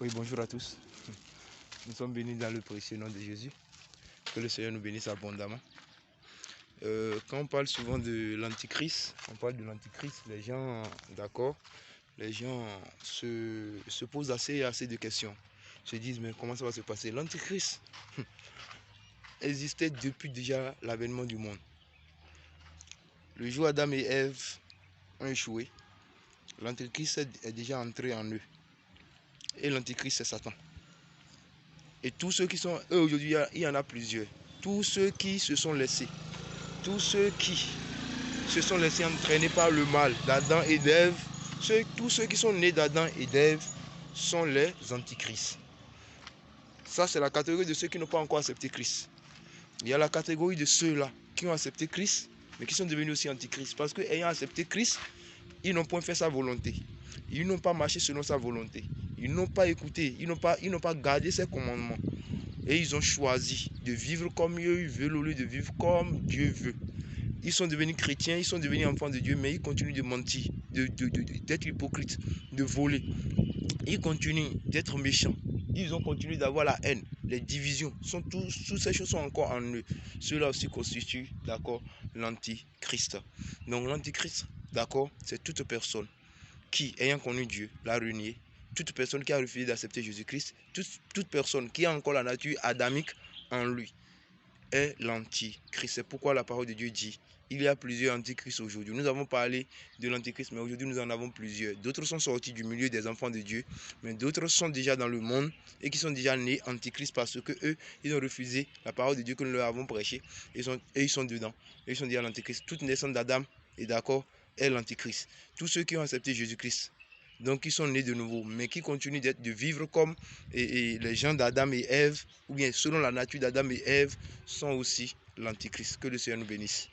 Oui, bonjour à tous. Nous sommes bénis dans le précieux nom de Jésus. Que le Seigneur nous bénisse abondamment. Quand on parle souvent de l'antichrist, les gens, d'accord, les gens se posent assez de questions. Se disent, mais comment ça va se passer? L'antichrist existait depuis déjà l'avènement du monde. Le jour où Adam et Ève ont échoué, l'antichrist est déjà entré en eux. Et l'antichrist, c'est Satan. Et tous ceux qui sont, eux aujourd'hui, il y en a plusieurs. Tous ceux qui se sont laissés entraîner par le mal d'Adam et d'Ève, tous ceux qui sont nés d'Adam et d'Ève sont les antichrists. Ça, c'est la catégorie de ceux qui n'ont pas encore accepté Christ. Il y a la catégorie de ceux-là qui ont accepté Christ, mais qui sont devenus aussi antichrists. Parce qu'ayant accepté Christ, ils n'ont point fait sa volonté. Ils n'ont pas marché selon sa volonté. Ils n'ont pas écouté. Ils n'ont pas gardé ses commandements. Et ils ont choisi de vivre comme eux veulent au lieu de vivre comme Dieu veut. Ils sont devenus chrétiens, ils sont devenus enfants de Dieu, mais ils continuent de mentir, d'être hypocrites, de voler. Ils continuent d'être méchants. Ils ont continué d'avoir la haine, les divisions. Toutes ces choses sont encore en eux. Cela aussi constitue, d'accord, l'antichrist. Donc l'antichrist, d'accord, c'est toute personne qui, ayant connu Dieu, l'a renié. Toute personne qui a refusé d'accepter Jésus-Christ, toute personne qui a encore la nature adamique en lui, est l'antichrist. C'est pourquoi la parole de Dieu dit, il y a plusieurs antichrists aujourd'hui. Nous avons parlé de l'antichrist, mais aujourd'hui nous en avons plusieurs. D'autres sont sortis du milieu des enfants de Dieu, mais d'autres sont déjà dans le monde et qui sont déjà nés antichrists parce que eux, ils ont refusé la parole de Dieu que nous leur avons prêchée et ils sont dedans. Et ils sont déjà l'antichrist. Toute naissance d'Adam est d'accord, est l'antichrist. Tous ceux qui ont accepté Jésus-Christ, donc ils sont nés de nouveau, mais qui continuent de vivre comme les gens d'Adam et Ève, ou bien selon la nature d'Adam et Ève, sont aussi l'antichrist. Que le Seigneur nous bénisse.